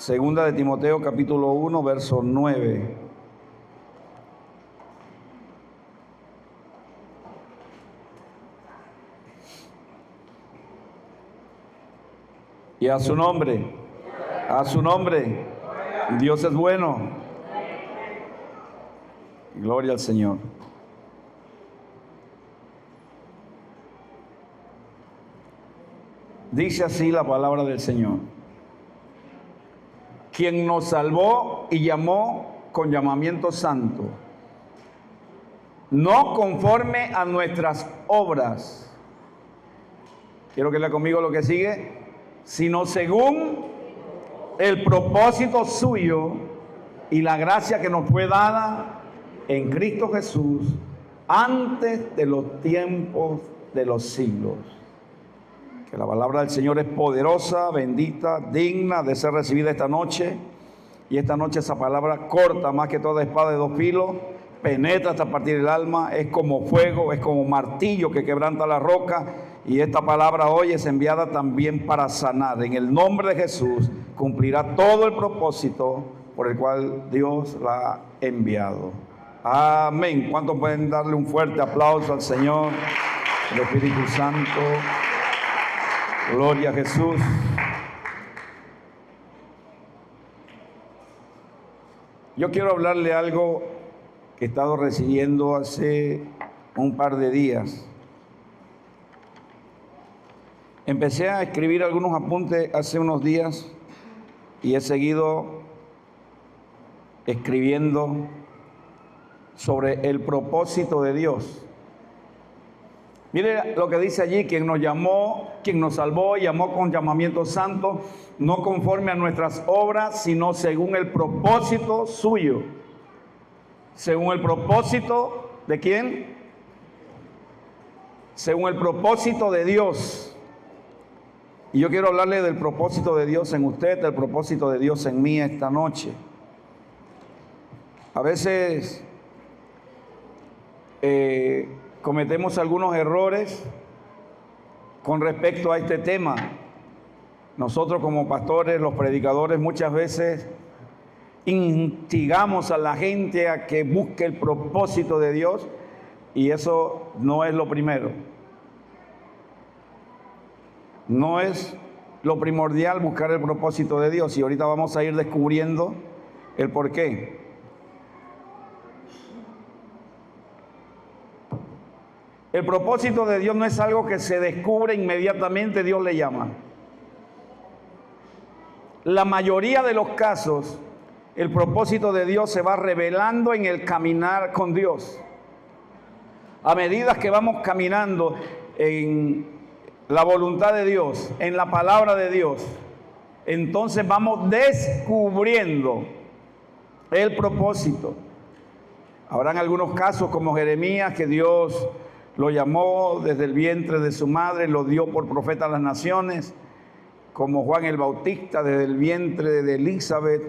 Segunda de Timoteo capítulo 1, verso 9. Y a su nombre, Dios es bueno. Gloria al Señor. Dice así la palabra del Señor: quien nos salvó y llamó con llamamiento santo, no conforme a nuestras obras. Quiero que lea conmigo lo que sigue. Sino según el propósito suyo y la gracia que nos fue dada en Cristo Jesús antes de los tiempos de los siglos. Que la palabra del Señor es poderosa, bendita, digna de ser recibida esta noche. Y esta noche esa palabra corta más que toda espada de dos filos, penetra hasta partir el alma, es como fuego, es como martillo que quebranta la roca. Y esta palabra hoy es enviada también para sanar. En el nombre de Jesús cumplirá todo el propósito por el cual Dios la ha enviado. Amén. ¿Cuántos pueden darle un fuerte aplauso al Señor, el Espíritu Santo? Gloria a Jesús. Yo quiero hablarle algo que he estado recibiendo hace un par de días. Empecé a escribir algunos apuntes hace unos días y he seguido escribiendo sobre el propósito de Dios. Mire lo que dice allí: quien nos llamó, quien nos salvó, llamó con llamamiento santo, no conforme a nuestras obras, sino según el propósito suyo. ¿Según el propósito de quién? Según el propósito de Dios. Y yo quiero hablarle del propósito de Dios en usted, del propósito de Dios en mí esta noche. A veces cometemos algunos errores con respecto a este tema. Nosotros como pastores, los predicadores, muchas veces instigamos a la gente a que busque el propósito de Dios, y eso no es lo primero. No es lo primordial buscar el propósito de Dios, y ahorita vamos a ir descubriendo el por qué. El propósito de Dios no es algo que se descubre inmediatamente, Dios le llama. La mayoría de los casos, el propósito de Dios se va revelando en el caminar con Dios. A medida que vamos caminando en la voluntad de Dios, en la palabra de Dios, entonces vamos descubriendo el propósito. Habrán algunos casos como Jeremías, que Dios lo llamó desde el vientre de su madre, lo dio por profeta a las naciones, como Juan el Bautista desde el vientre de Elizabeth.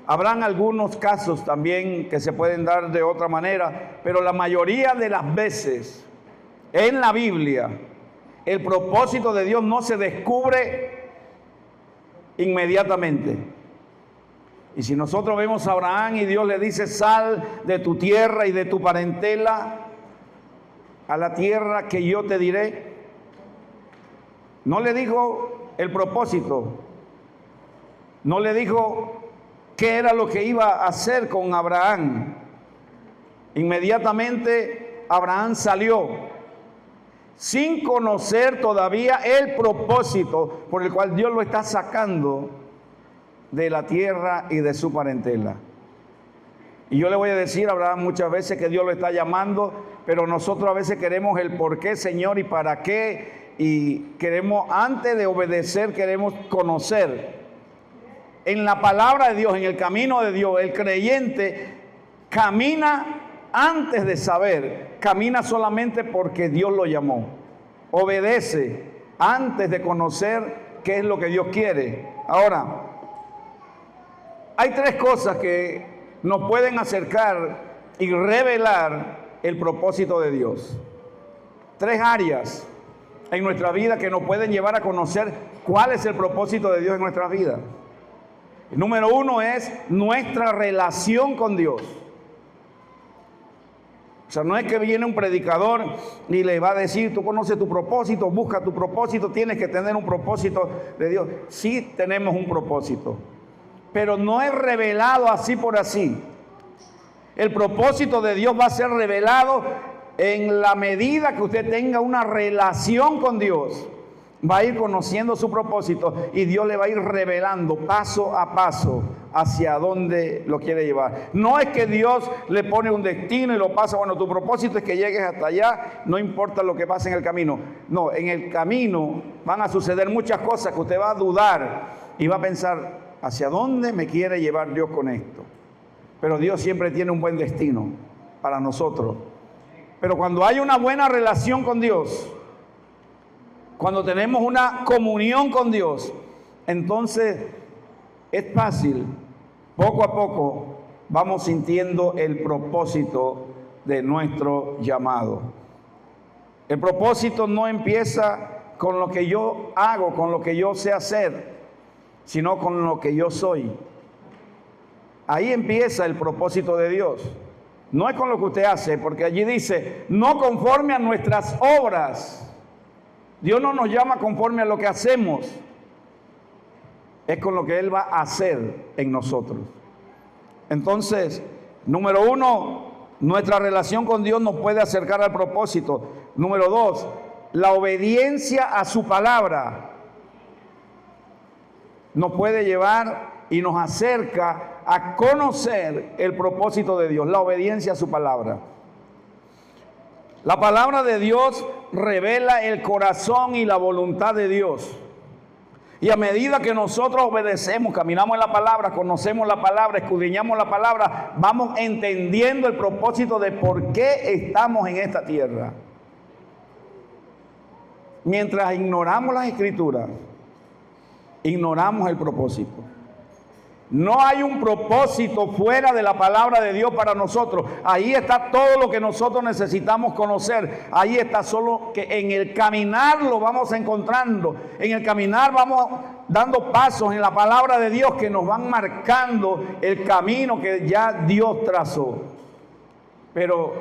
Habrán algunos casos también que se pueden dar de otra manera, pero la mayoría de las veces en la Biblia el propósito de Dios no se descubre inmediatamente. Y si nosotros vemos a Abraham y Dios le dice: sal de tu tierra y de tu parentela a la tierra que yo te diré, no le dijo el propósito, no le dijo qué era lo que iba a hacer con Abraham. Inmediatamente Abraham salió sin conocer todavía el propósito por el cual Dios lo está sacando de la tierra y de su parentela. Y yo le voy a decir a Abraham muchas veces que Dios lo está llamando, pero nosotros a veces queremos el por qué, Señor, y para qué, y queremos, antes de obedecer, queremos conocer. En la palabra de Dios, en el camino de Dios, el creyente camina antes de saber, camina solamente porque Dios lo llamó. Obedece antes de conocer qué es lo que Dios quiere. Ahora, hay tres cosas que nos pueden acercar y revelar el propósito de Dios. Tres áreas en nuestra vida que nos pueden llevar a conocer cuál es el propósito de Dios en nuestra vida. El número uno es nuestra relación con Dios. O sea, no es que viene un predicador y le va a decir, tú conoces tu propósito, busca tu propósito, tienes que tener un propósito de Dios. Sí tenemos un propósito, pero no es revelado así por así. El propósito de Dios va a ser revelado en la medida que usted tenga una relación con Dios. Va a ir conociendo su propósito y Dios le va a ir revelando paso a paso hacia dónde lo quiere llevar. No es que Dios le pone un destino y lo pasa, bueno, tu propósito es que llegues hasta allá, no importa lo que pase en el camino. No, en el camino van a suceder muchas cosas que usted va a dudar y va a pensar, ¿hacia dónde me quiere llevar Dios con esto? Pero Dios siempre tiene un buen destino para nosotros. Pero cuando hay una buena relación con Dios, cuando tenemos una comunión con Dios, entonces es fácil, poco a poco vamos sintiendo el propósito de nuestro llamado. El propósito no empieza con lo que yo hago, con lo que yo sé hacer, sino con lo que yo soy. Ahí empieza el propósito de Dios. No es con lo que usted hace, porque allí dice, no conforme a nuestras obras. Dios no nos llama conforme a lo que hacemos, es con lo que Él va a hacer en nosotros. Entonces, número uno, nuestra relación con Dios nos puede acercar al propósito. Número dos, la obediencia a su palabra nos puede llevar y nos acerca a conocer el propósito de Dios, la obediencia a su palabra. La palabra de Dios revela el corazón y la voluntad de Dios. Y a medida que nosotros obedecemos, caminamos en la palabra, conocemos la palabra, escudriñamos la palabra, vamos entendiendo el propósito de por qué estamos en esta tierra. Mientras ignoramos las Escrituras, ignoramos el propósito. No hay un propósito fuera de la palabra de Dios para nosotros. Ahí está todo lo que nosotros necesitamos conocer. Ahí está, solo que en el caminar lo vamos encontrando. En el caminar vamos dando pasos en la palabra de Dios que nos van marcando el camino que ya Dios trazó. Pero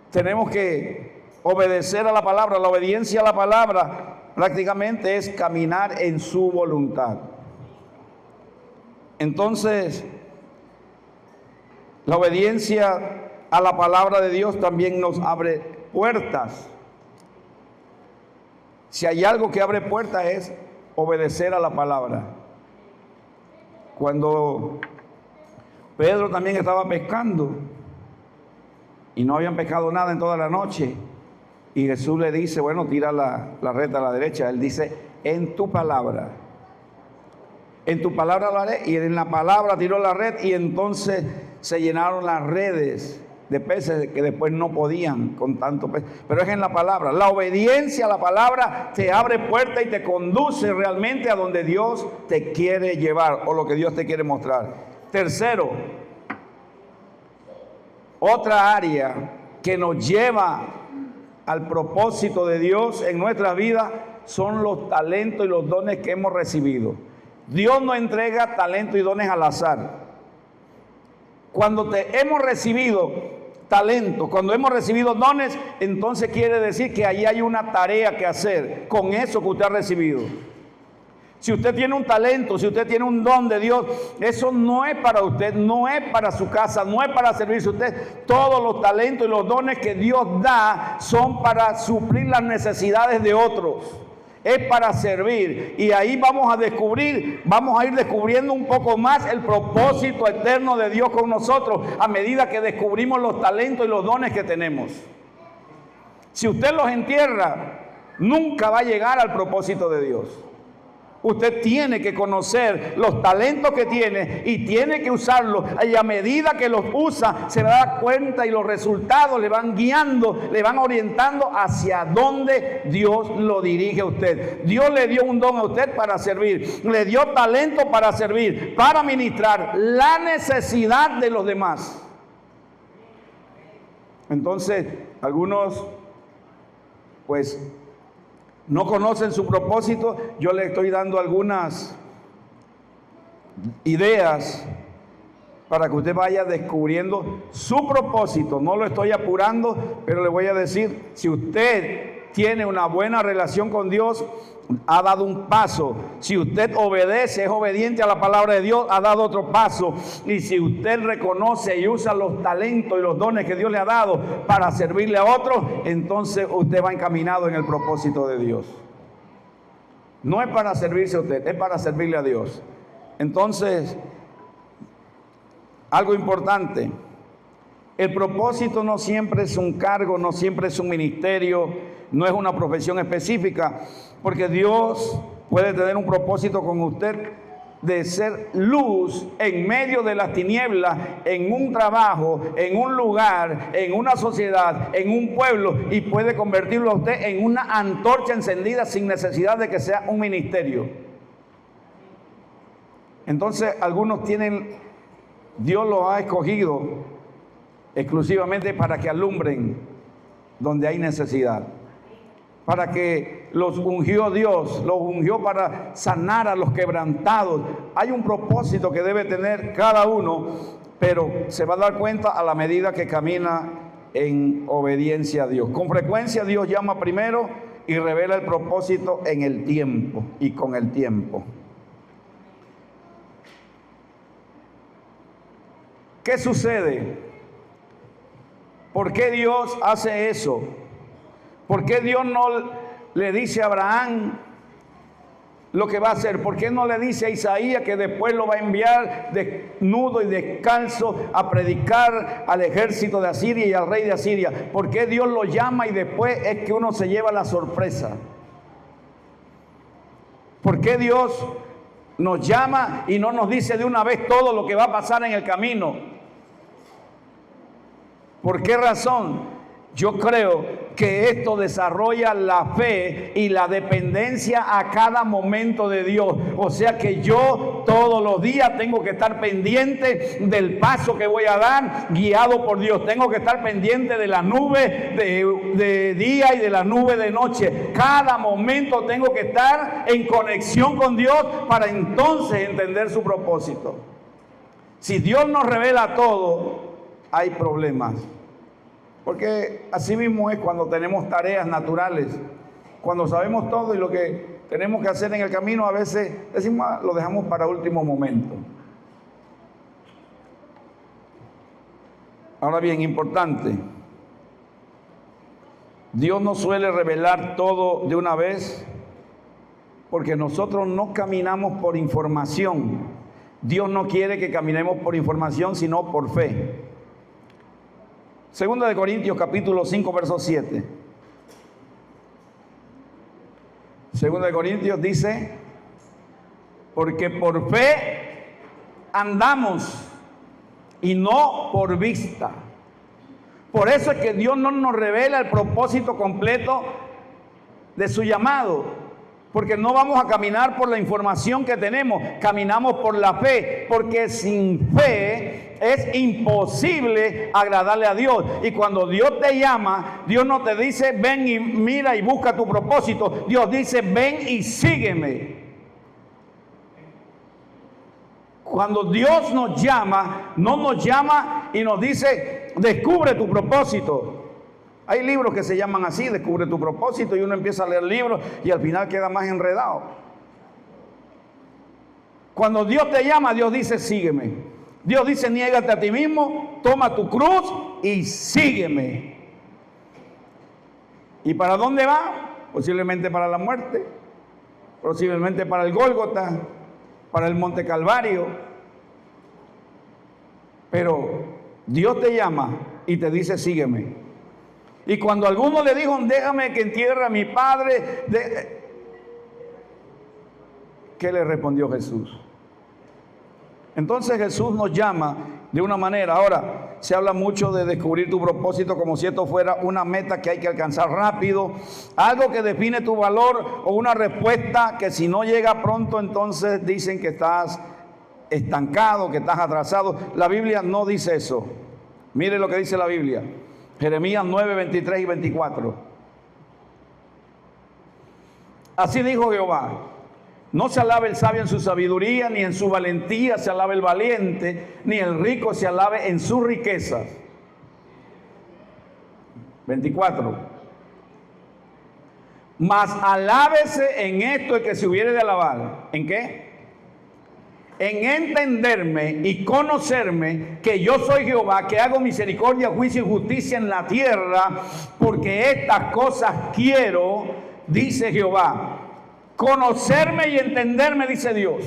tenemos que obedecer a la palabra. La obediencia a la palabra prácticamente es caminar en su voluntad. Entonces, la obediencia a la palabra de Dios también nos abre puertas. Si hay algo que abre puertas es obedecer a la palabra. Cuando Pedro también estaba pescando y no habían pescado nada en toda la noche, y Jesús le dice, bueno, tira la red a la derecha. Él dice, en tu palabra. En tu palabra lo haré, y en la palabra tiró la red, y entonces se llenaron las redes de peces que después no podían con tanto pez. Pero es en la palabra. La obediencia a la palabra te abre puertas y te conduce realmente a donde Dios te quiere llevar o lo que Dios te quiere mostrar. Tercero, otra área que nos lleva al propósito de Dios en nuestra vida son los talentos y los dones que hemos recibido. Dios no entrega talentos y dones al azar. Cuando hemos recibido talentos, cuando hemos recibido dones, entonces quiere decir que ahí hay una tarea que hacer con eso que usted ha recibido. Si usted tiene un talento, si usted tiene un don de Dios, eso no es para usted, no es para su casa, no es para servirse a usted. Todos los talentos y los dones que Dios da son para suplir las necesidades de otros. Es para servir, y ahí vamos a ir descubriendo un poco más el propósito eterno de Dios con nosotros a medida que descubrimos los talentos y los dones que tenemos. Si usted los entierra, nunca va a llegar al propósito de Dios. Usted tiene que conocer los talentos que tiene y tiene que usarlos, y a medida que los usa se va a dar cuenta y los resultados le van guiando, le van orientando hacia donde Dios lo dirige a usted. Dios le dio un don a usted para servir, le dio talento para servir, para ministrar la necesidad de los demás. Entonces, algunos pues no conocen su propósito. Yo le estoy dando algunas ideas para que usted vaya descubriendo su propósito. No lo estoy apurando, pero le voy a decir, si usted tiene una buena relación con Dios, ha dado un paso. Si usted obedece, es obediente a la palabra de Dios, ha dado otro paso. Y si usted reconoce y usa los talentos y los dones que Dios le ha dado para servirle a otros, entonces usted va encaminado en el propósito de Dios. No es para servirse a usted, es para servirle a Dios. Entonces, algo importante, el propósito no siempre es un cargo, no siempre es un ministerio, no es una profesión específica, porque Dios puede tener un propósito con usted de ser luz en medio de las tinieblas, en un trabajo, en un lugar, en una sociedad, en un pueblo, y puede convertirlo a usted en una antorcha encendida sin necesidad de que sea un ministerio. Entonces, algunos tienen, Dios los ha escogido exclusivamente para que alumbren donde hay necesidad, para que los ungió Dios, los ungió para sanar a los quebrantados. Hay un propósito que debe tener cada uno, pero se va a dar cuenta a la medida que camina en obediencia a Dios. Con frecuencia Dios llama primero y revela el propósito en el tiempo y con el tiempo. ¿Qué sucede? ¿Por qué Dios hace eso? ¿Por qué Dios no le dice a Abraham lo que va a hacer? ¿Por qué no le dice a Isaías que después lo va a enviar desnudo y descalzo a predicar al ejército de Asiria y al rey de Asiria? ¿Por qué Dios lo llama y después es que uno se lleva la sorpresa? ¿Por qué Dios nos llama y no nos dice de una vez todo lo que va a pasar en el camino? ¿Por qué razón? Yo creo que esto desarrolla la fe y la dependencia a cada momento de Dios. O sea que yo todos los días tengo que estar pendiente del paso que voy a dar, guiado por Dios. Tengo que estar pendiente de la nube de día y de la nube de noche. Cada momento tengo que estar en conexión con Dios para entonces entender su propósito. Si Dios nos revela todo, hay problemas. Porque así mismo es cuando tenemos tareas naturales. Cuando sabemos todo y lo que tenemos que hacer en el camino, a veces decimos, lo dejamos para último momento. Ahora bien, importante, Dios no suele revelar todo de una vez, porque nosotros no caminamos por información. Dios no quiere que caminemos por información, sino por fe. Segunda de Corintios capítulo 5 verso 7. Segunda de Corintios dice, porque por fe andamos y no por vista. Por eso es que Dios no nos revela el propósito completo de su llamado. Porque no vamos a caminar por la información que tenemos, caminamos por la fe, porque sin fe es imposible agradarle a Dios. Y cuando Dios te llama, Dios no te dice ven y mira y busca tu propósito, Dios dice ven y sígueme. Cuando Dios nos llama, no nos llama y nos dice descubre tu propósito. Hay libros que se llaman así, descubre tu propósito, y uno empieza a leer libros y al final queda más enredado. Cuando Dios te llama, Dios dice sígueme. Dios dice niégate a ti mismo, toma tu cruz y sígueme. ¿Y para dónde va? Posiblemente para la muerte, posiblemente para el Gólgota, para el Monte Calvario. Pero Dios te llama y te dice sígueme. Y cuando alguno le dijo, déjame que entierre a mi padre, ¿qué le respondió Jesús? Entonces Jesús nos llama de una manera. Ahora, se habla mucho de descubrir tu propósito como si esto fuera una meta que hay que alcanzar rápido, algo que define tu valor o una respuesta que si no llega pronto, entonces dicen que estás estancado, que estás atrasado. La Biblia no dice eso. Mire lo que dice la Biblia. Jeremías 9, 23 y 24. Así dijo Jehová: No se alabe el sabio en su sabiduría, ni en su valentía se alabe el valiente, ni el rico se alabe en sus riquezas. 24. Mas alábese en esto el que se hubiere de alabar. ¿En qué? En entenderme y conocerme que yo soy Jehová, que hago misericordia, juicio y justicia en la tierra, porque estas cosas quiero, dice Jehová. Conocerme y entenderme, dice Dios.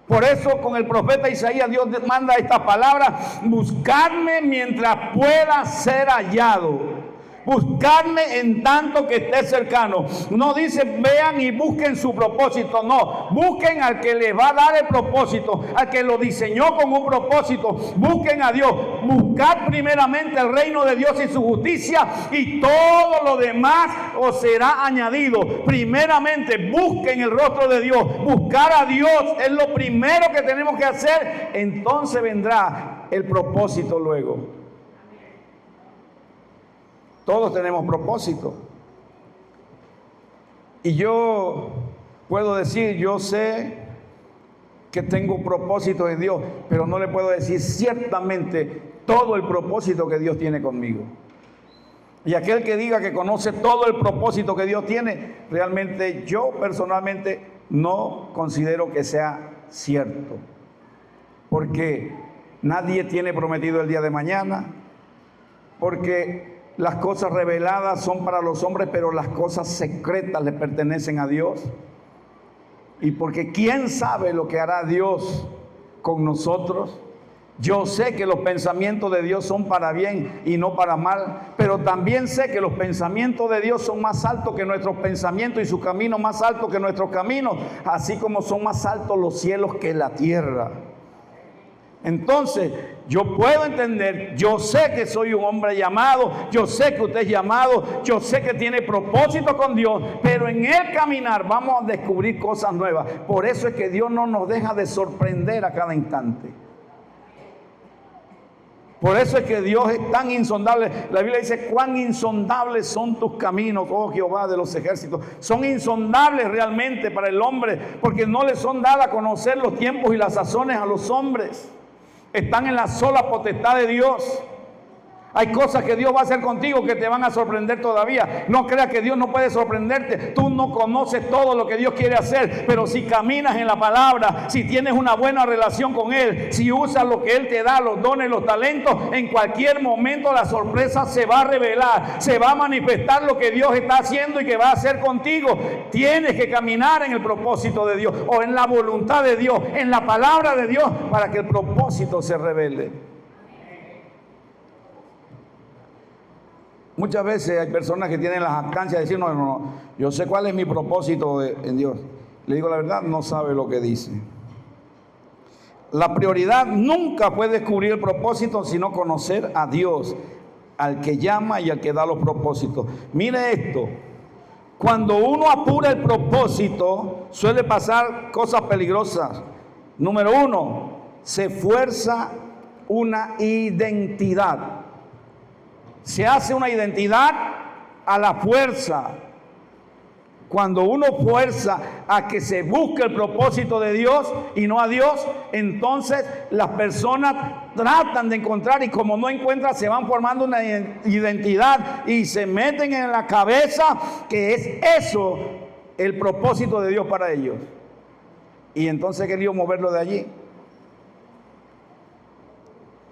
Por eso con el profeta Isaías Dios manda estas palabras: buscadme mientras pueda ser hallado. Buscadme en tanto que esté cercano. No dice vean y busquen su propósito, no. Busquen al que les va a dar el propósito, al que lo diseñó con un propósito. Busquen a Dios. Buscad primeramente el reino de Dios y su justicia, y todo lo demás os será añadido. Primeramente busquen el rostro de Dios. Buscar a Dios es lo primero que tenemos que hacer. Entonces vendrá el propósito luego. Todos tenemos propósito. Y yo puedo decir, yo sé que tengo propósito en Dios, pero no le puedo decir ciertamente todo el propósito que Dios tiene conmigo. Y aquel que diga que conoce todo el propósito que Dios tiene, realmente yo personalmente no considero que sea cierto. Porque nadie tiene prometido el día de mañana, porque las cosas reveladas son para los hombres, pero las cosas secretas le pertenecen a Dios. Y porque ¿quién sabe lo que hará Dios con nosotros? Yo sé que los pensamientos de Dios son para bien y no para mal, pero también sé que los pensamientos de Dios son más altos que nuestros pensamientos y su camino más alto que nuestros caminos, así como son más altos los cielos que la tierra. Entonces, yo puedo entender, yo sé que soy un hombre llamado, yo sé que usted es llamado, yo sé que tiene propósito con Dios, pero en el caminar vamos a descubrir cosas nuevas. Por eso es que Dios no nos deja de sorprender a cada instante. Por eso es que Dios es tan insondable. La Biblia dice, cuán insondables son tus caminos, oh Jehová de los ejércitos. Son insondables realmente para el hombre, porque no le son dadas a conocer los tiempos y las sazones a los hombres. Están en la sola potestad de Dios. Hay cosas que Dios va a hacer contigo que te van a sorprender todavía. No creas que Dios no puede sorprenderte. Tú no conoces todo lo que Dios quiere hacer, pero si caminas en la palabra, si tienes una buena relación con Él, si usas lo que Él te da, los dones, los talentos, en cualquier momento la sorpresa se va a revelar, se va a manifestar lo que Dios está haciendo y que va a hacer contigo. Tienes que caminar en el propósito de Dios, o en la voluntad de Dios, en la palabra de Dios, para que el propósito se revele. Muchas veces hay personas que tienen la jactancia de decir, no, yo sé cuál es mi propósito en Dios. Le digo la verdad, no sabe lo que dice. La prioridad nunca fue descubrir el propósito, sino conocer a Dios, al que llama y al que da los propósitos. Mire esto, cuando uno apura el propósito, suele pasar cosas peligrosas. Número uno, se fuerza una identidad. Se hace una identidad a la fuerza. Cuando uno fuerza a que se busque el propósito de Dios y no a Dios, entonces las personas tratan de encontrar, y como no encuentran, se van formando una identidad y se meten en la cabeza que es eso el propósito de Dios para ellos. Y entonces he querido moverlo de allí.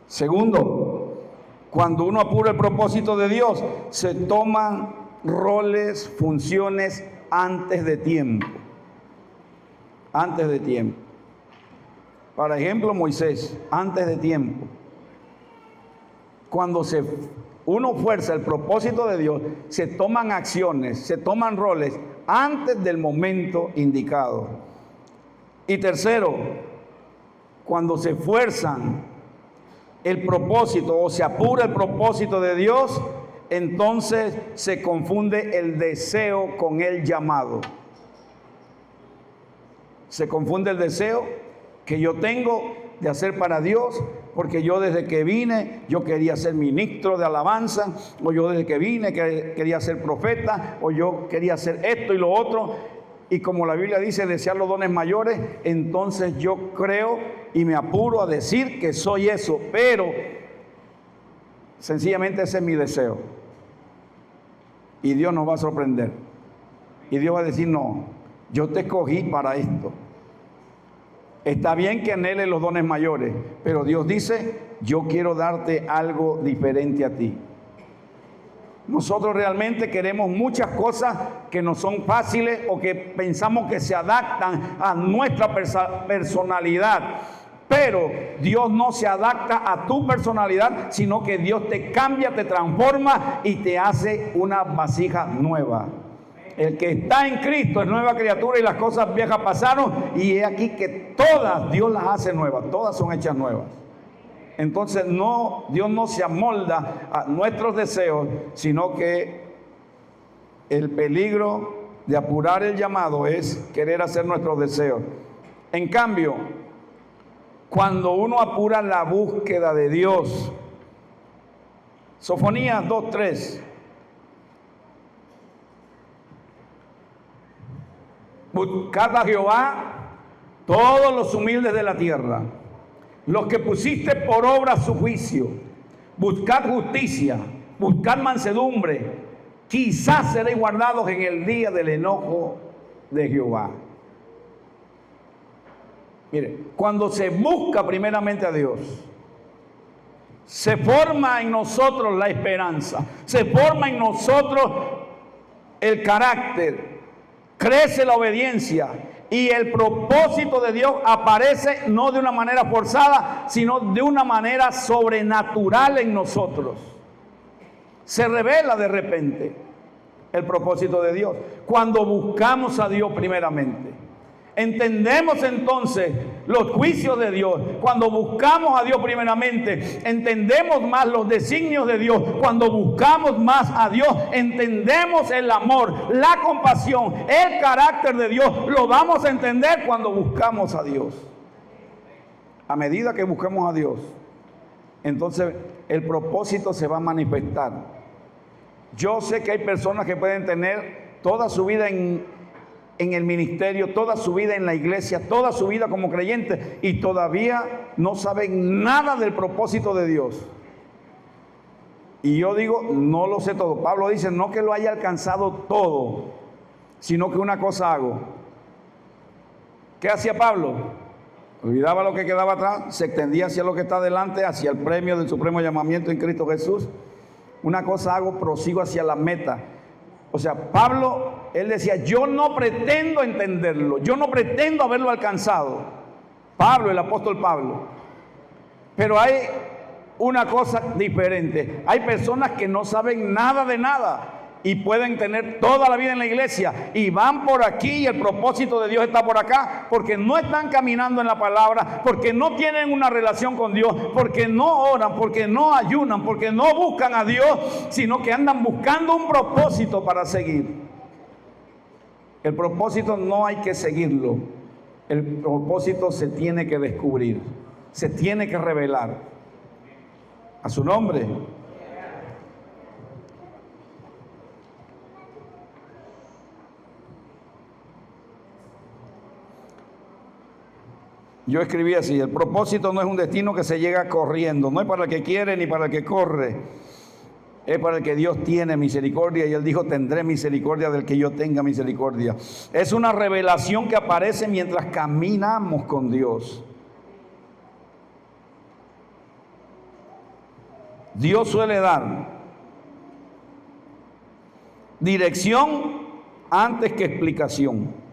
Segundo, cuando uno apura el propósito de Dios, se toman roles, funciones antes de tiempo. Antes de tiempo. Por ejemplo, Moisés, antes de tiempo. Cuando uno fuerza el propósito de Dios, se toman acciones, se toman roles antes del momento indicado. Y tercero, cuando se fuerzan el propósito o se apura el propósito de Dios, entonces se confunde el deseo con el llamado. Se confunde el deseo que yo tengo de hacer para Dios, porque yo desde que vine, yo quería ser ministro de alabanza, o yo desde que vine quería ser profeta, o yo quería hacer esto y lo otro. y como la Biblia dice, desear los dones mayores, entonces yo creo y me apuro a decir que soy eso, pero sencillamente ese es mi deseo. Y Dios nos va a sorprender. Y Dios va a decir, no, yo te escogí para esto. Está bien que anheles los dones mayores, pero Dios dice, yo quiero darte algo diferente a ti. Nosotros realmente queremos muchas cosas que no son fáciles o que pensamos que se adaptan a nuestra personalidad. Pero Dios no se adapta a tu personalidad, sino que Dios te cambia, te transforma y te hace una vasija nueva. El que está en Cristo es nueva criatura y las cosas viejas pasaron y es aquí que todas Dios las hace nuevas, todas son hechas nuevas. Entonces Dios no se amolda a nuestros deseos, sino que el peligro de apurar el llamado es querer hacer nuestros deseos. En cambio, cuando uno apura la búsqueda de Dios, Sofonías 2:3, buscad a Jehová todos los humildes de la tierra, los que pusiste por obra su juicio, buscad justicia, buscad mansedumbre, quizás seréis guardados en el día del enojo de Jehová. Mire, cuando se busca primeramente a Dios, se forma en nosotros la esperanza, se forma en nosotros el carácter, crece la obediencia y el propósito de Dios aparece no de una manera forzada, sino de una manera sobrenatural en nosotros. Se revela de repente el propósito de Dios cuando buscamos a Dios primeramente. Entendemos entonces los juicios de Dios. Cuando buscamos a Dios primeramente, entendemos más los designios de Dios. Cuando buscamos más a Dios, entendemos el amor, la compasión, el carácter de Dios. Lo vamos a entender cuando buscamos a Dios. A medida que buscamos a Dios, entonces el propósito se va a manifestar. Yo sé que hay personas que pueden tener toda su vida en el ministerio, toda su vida en la iglesia, toda su vida como creyente y todavía no saben nada del propósito de Dios. Y yo digo, no lo sé todo. Pablo dice, no que lo haya alcanzado todo, sino que una cosa hago. ¿Qué hacía Pablo? Olvidaba lo que quedaba atrás, se extendía hacia lo que está delante, hacia el premio del supremo llamamiento en Cristo Jesús. Una cosa hago, prosigo hacia la meta. O sea, Pablo, él decía, yo no pretendo entenderlo, yo no pretendo haberlo alcanzado. Pablo, el apóstol Pablo. Pero hay una cosa diferente. Hay personas que no saben nada de nada y pueden tener toda la vida en la iglesia y van por aquí y el propósito de Dios está por acá porque no están caminando en la palabra, porque no tienen una relación con Dios, porque no oran, porque no ayunan, porque no buscan a Dios, sino que andan buscando un propósito para seguir. El propósito no hay que seguirlo, el propósito se tiene que descubrir, se tiene que revelar. A su nombre. Yo escribí así, el propósito no es un destino que se llega corriendo, no es para el que quiere ni para el que corre, es para el que Dios tiene misericordia y Él dijo, tendré misericordia del que yo tenga misericordia. Es una revelación que aparece mientras caminamos con Dios. Dios suele dar dirección antes que explicación.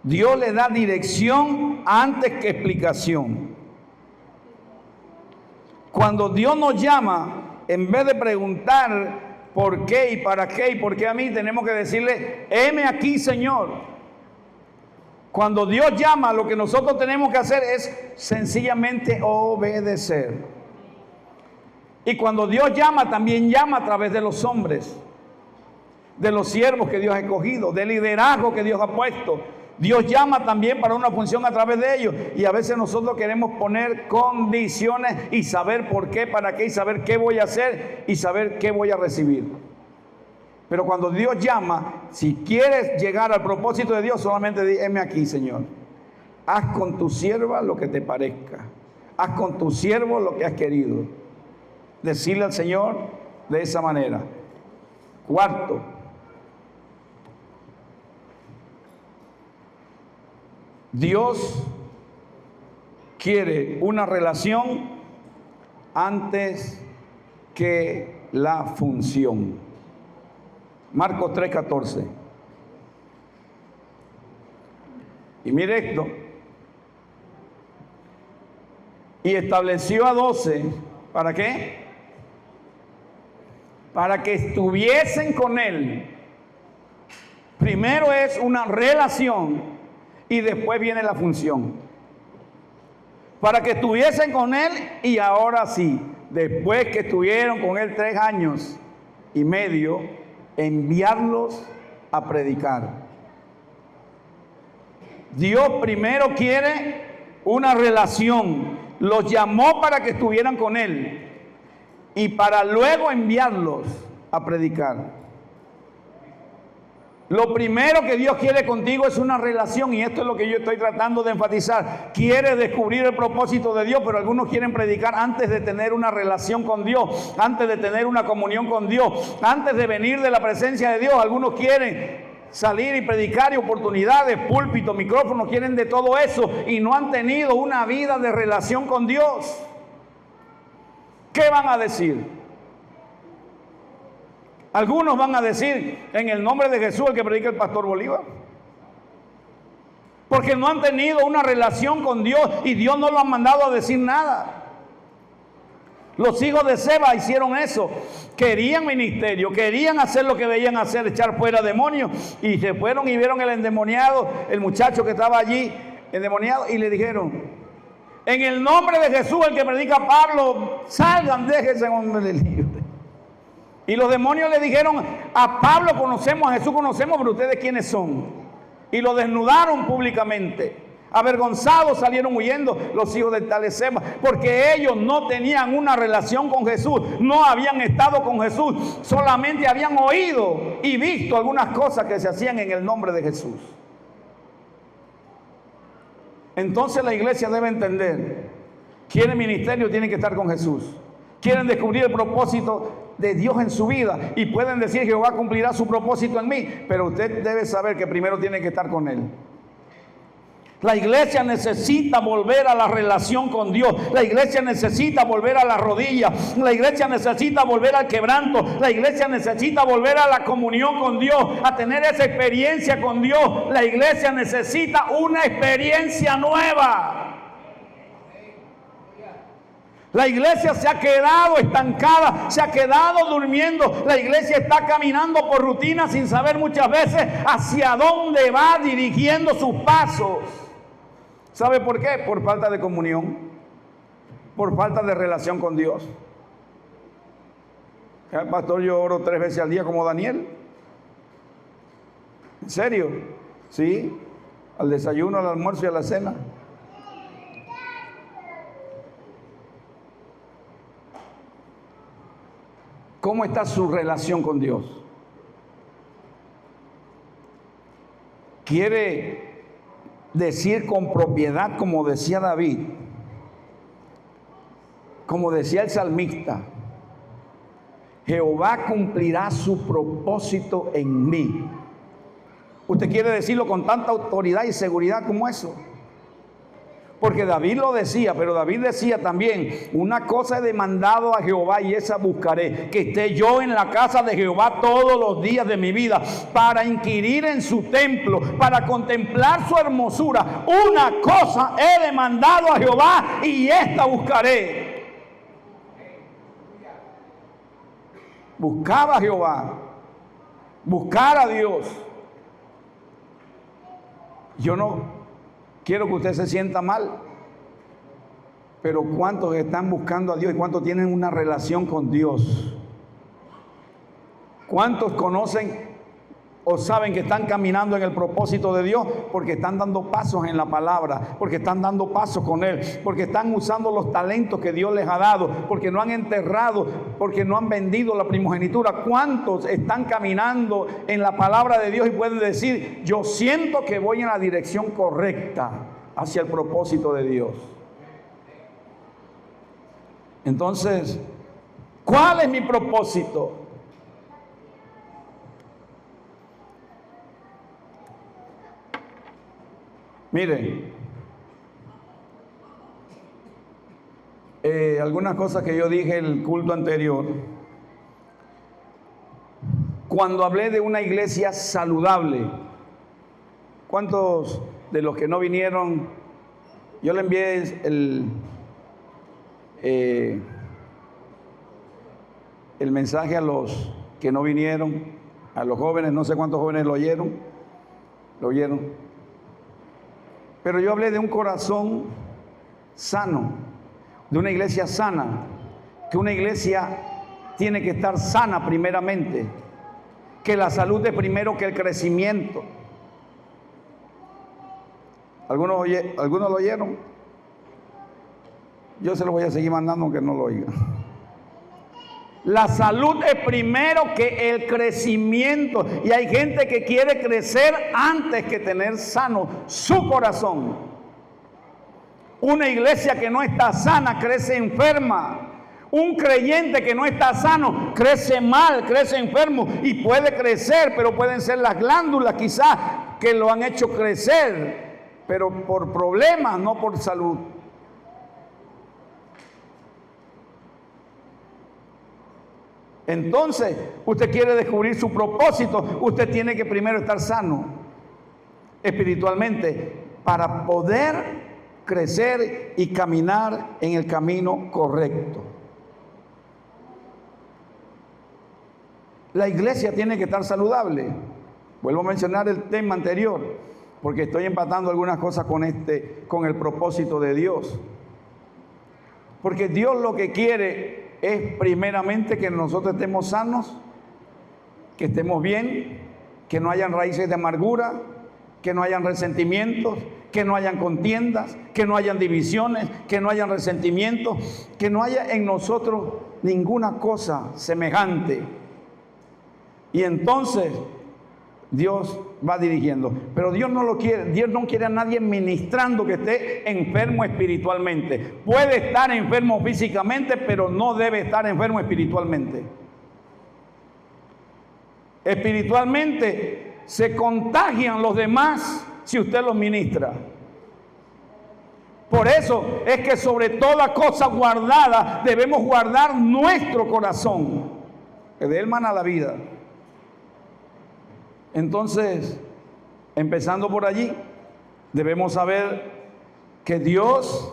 Dios le da dirección antes que explicación. Cuando Dios nos llama, en vez de preguntar por qué y para qué y por qué a mí, tenemos que decirle, heme aquí, Señor. Cuando Dios llama, lo que nosotros tenemos que hacer es sencillamente obedecer. Y cuando Dios llama, también llama a través de los hombres, de los siervos que Dios ha escogido, del liderazgo que Dios ha puesto. Dios llama también para una función a través de ellos y a veces nosotros queremos poner condiciones y saber por qué, para qué y saber qué voy a hacer y saber qué voy a recibir. Pero cuando Dios llama, si quieres llegar al propósito de Dios, solamente di, heme aquí, Señor. Haz con tu sierva lo que te parezca. Haz con tu siervo lo que has querido. Decirle al Señor de esa manera. Cuarto, Dios quiere una relación antes que la función. Marcos 3:14. Y mire esto. Y estableció a 12, ¿para qué? Para que estuviesen con él. Primero es una relación y después viene la función. Para que estuviesen con él, y ahora sí, después que estuvieron con él 3 años y medio, enviarlos a predicar. Dios primero quiere una relación. Los llamó para que estuvieran con él y para luego enviarlos a predicar. Lo primero que Dios quiere contigo es una relación, y esto es lo que yo estoy tratando de enfatizar. Quiere descubrir el propósito de Dios, pero algunos quieren predicar antes de tener una relación con Dios, antes de tener una comunión con Dios, antes de venir de la presencia de Dios. Algunos quieren salir y predicar, y oportunidades, púlpito, micrófono, quieren de todo eso y no han tenido una vida de relación con Dios. ¿Qué van a decir? Algunos van a decir, en el nombre de Jesús, el que predica el pastor Bolívar. Porque no han tenido una relación con Dios y Dios no lo ha mandado a decir nada. Los hijos de Seba hicieron eso. Querían ministerio, querían hacer lo que veían hacer, echar fuera demonios. Y se fueron y vieron el endemoniado, el muchacho que estaba allí, endemoniado, y le dijeron, en el nombre de Jesús, el que predica Pablo, salgan, déjense hombre libre. Y los demonios le dijeron, a Pablo conocemos, a Jesús conocemos, pero ustedes quiénes son. Y lo desnudaron públicamente. Avergonzados salieron huyendo los hijos de Talesema, porque ellos no tenían una relación con Jesús, no habían estado con Jesús, solamente habían oído y visto algunas cosas que se hacían en el nombre de Jesús. Entonces la iglesia debe entender, quieren ministerio, tienen que estar con Jesús. Quieren descubrir el propósito de Dios en su vida y pueden decir, Jehová cumplirá su propósito en mí, pero usted debe saber que primero tiene que estar con Él. La iglesia necesita volver a la relación con Dios. La iglesia necesita volver a la rodilla. La iglesia necesita volver al quebranto. La iglesia necesita volver a la comunión con Dios, a tener esa experiencia con Dios. La iglesia necesita una experiencia nueva. La iglesia se ha quedado estancada, se ha quedado durmiendo. La iglesia está caminando por rutina sin saber muchas veces hacia dónde va dirigiendo sus pasos. ¿Sabe por qué? Por falta de comunión, por falta de relación con Dios. Pastor, yo oro 3 veces al día como Daniel. ¿En serio? Sí, al desayuno, al almuerzo y a la cena. ¿Cómo está su relación con Dios? ¿Quiere decir con propiedad, como decía David, como decía el salmista, Jehová cumplirá su propósito en mí? ¿Usted quiere decirlo con tanta autoridad y seguridad como eso? Porque David lo decía, pero David decía también, una cosa he demandado a Jehová y esa buscaré, que esté yo en la casa de Jehová todos los días de mi vida, para inquirir en su templo, para contemplar su hermosura. Una cosa he demandado a Jehová y esta buscaré. Buscaba a Jehová, buscar a Dios. Yo no quiero que usted se sienta mal, pero ¿cuántos están buscando a Dios y cuántos tienen una relación con Dios? ¿Cuántos conocen o saben que están caminando en el propósito de Dios porque están dando pasos en la palabra, porque están dando pasos con Él, porque están usando los talentos que Dios les ha dado, porque no han enterrado, porque no han vendido la primogenitura. ¿Cuántos están caminando en la palabra de Dios y pueden decir: yo siento que voy en la dirección correcta hacia el propósito de Dios? Entonces, ¿cuál es mi propósito? Miren, algunas cosas que yo dije en el culto anterior. Cuando hablé de una iglesia saludable, ¿cuántos de los que no vinieron? Yo le envié el mensaje a los que no vinieron, a los jóvenes, no sé cuántos jóvenes lo oyeron. Pero yo hablé de un corazón sano, de una iglesia sana, que una iglesia tiene que estar sana primeramente, que la salud es primero que el crecimiento. ¿Algunos lo oyeron? Yo se lo voy a seguir mandando aunque no lo oigan. La salud es primero que el crecimiento. Y hay gente que quiere crecer antes que tener sano su corazón. Una iglesia que no está sana crece enferma. Un creyente que no está sano crece mal, crece enfermo y puede crecer, pero pueden ser las glándulas quizás que lo han hecho crecer, pero por problemas, no por salud. Entonces, usted quiere descubrir su propósito, usted tiene que primero estar sano espiritualmente para poder crecer y caminar en el camino correcto. La iglesia tiene que estar saludable. Vuelvo a mencionar el tema anterior, porque estoy empatando algunas cosas con el propósito de Dios. Porque Dios lo que quiere es primeramente que nosotros estemos sanos, que estemos bien, que no hayan raíces de amargura, que no hayan resentimientos, que no hayan contiendas, que no hayan divisiones, que no hayan resentimientos, que no haya en nosotros ninguna cosa semejante. Y entonces Dios va dirigiendo. Pero Dios no lo quiere. Dios no quiere a nadie ministrando que esté enfermo espiritualmente. Puede estar enfermo físicamente, pero no debe estar enfermo espiritualmente. Espiritualmente se contagian los demás si usted los ministra. Por eso es que sobre toda cosa guardada debemos guardar nuestro corazón, que de él mana la vida. Entonces, empezando por allí, debemos saber que Dios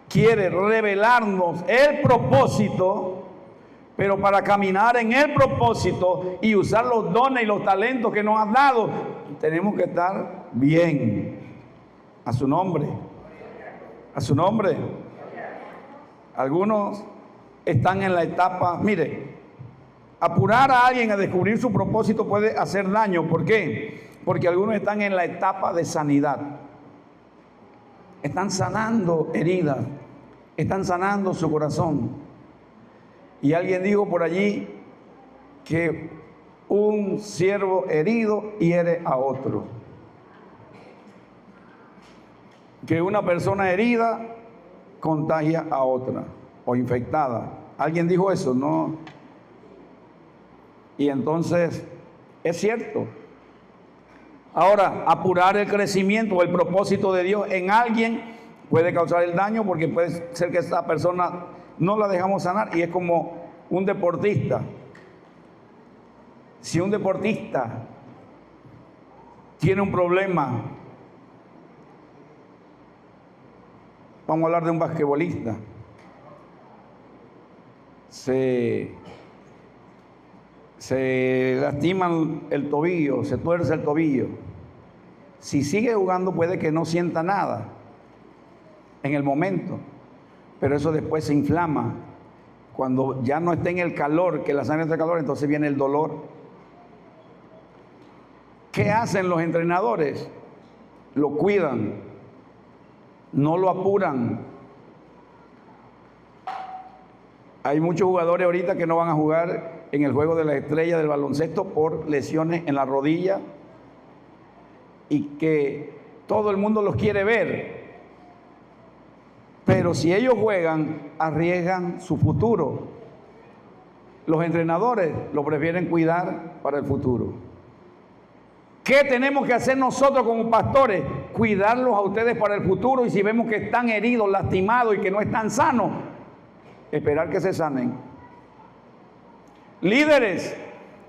quiere revelarnos el propósito, pero para caminar en el propósito y usar los dones y los talentos que nos ha dado, tenemos que estar bien. A su nombre. A su nombre. Algunos están en la etapa, mire, apurar a alguien a descubrir su propósito puede hacer daño. ¿Por qué? Porque algunos están en la etapa de sanidad. Están sanando heridas. Están sanando su corazón. Y alguien dijo por allí que un siervo herido hiere a otro. Que una persona herida contagia a otra o infectada. ¿Alguien dijo eso? No. Y entonces, es cierto. Ahora, apurar el crecimiento o el propósito de Dios en alguien puede causar el daño, porque puede ser que esa persona no la dejamos sanar. Y es como un deportista. Si un deportista tiene un problema, vamos a hablar de un basquetbolista, se lastiman el tobillo, se tuerce el tobillo. Si sigue jugando puede que no sienta nada en el momento, pero eso después se inflama. Cuando ya no esté en el calor, que la sangre está en calor, entonces viene el dolor. ¿Qué hacen los entrenadores? Lo cuidan, no lo apuran. Hay muchos jugadores ahorita que no van a jugar en el juego de la estrella del baloncesto por lesiones en la rodilla y que todo el mundo los quiere ver. Pero si ellos juegan, arriesgan su futuro. Los entrenadores lo prefieren cuidar para el futuro. ¿Qué tenemos que hacer nosotros como pastores? Cuidarlos a ustedes para el futuro, y si vemos que están heridos, lastimados y que no están sanos, esperar que se sanen. Líderes,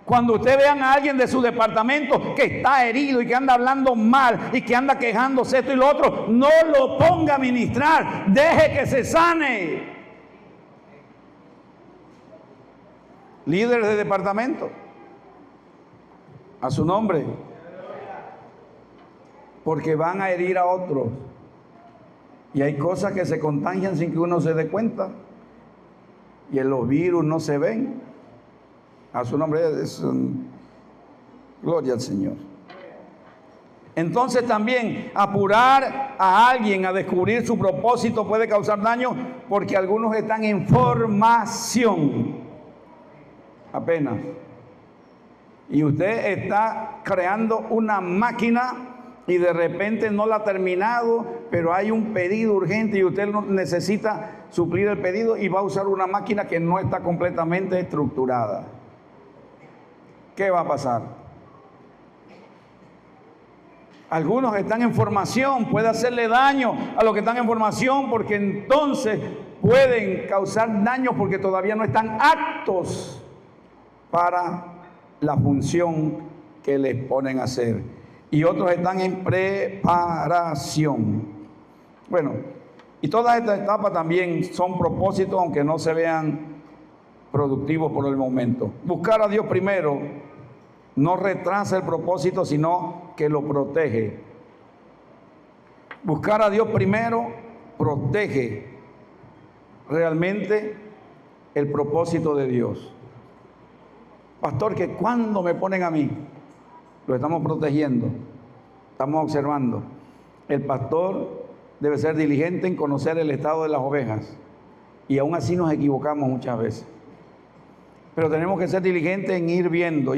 cuando ustedes vean a alguien de su departamento que está herido y que anda hablando mal y que anda quejándose esto y lo otro, no lo ponga a ministrar, deje que se sane. Líderes de departamento, a su nombre, porque van a herir a otros. Y hay cosas que se contagian sin que uno se dé cuenta. Y en los virus no se ven. A su nombre gloria al Señor. Entonces también apurar a alguien a descubrir su propósito puede causar daño, porque algunos están en formación apenas. Y usted está creando una máquina y de repente no la ha terminado, pero hay un pedido urgente y usted necesita suplir el pedido y va a usar una máquina que no está completamente estructurada. ¿Qué va a pasar? Algunos están en formación, puede hacerle daño a los que están en formación, porque entonces pueden causar daño porque todavía no están aptos para la función que les ponen a hacer. Y otros están en preparación. Bueno, y todas estas etapas también son propósitos, aunque no se vean productivos por el momento. Buscar a Dios primero no retrasa el propósito, sino que lo protege. Buscar a Dios primero protege realmente el propósito de Dios. Pastor, que cuando me ponen a mí, lo estamos protegiendo, estamos observando. El pastor debe ser diligente en conocer el estado de las ovejas, y aún así nos equivocamos muchas veces. Pero tenemos que ser diligentes en ir viendo.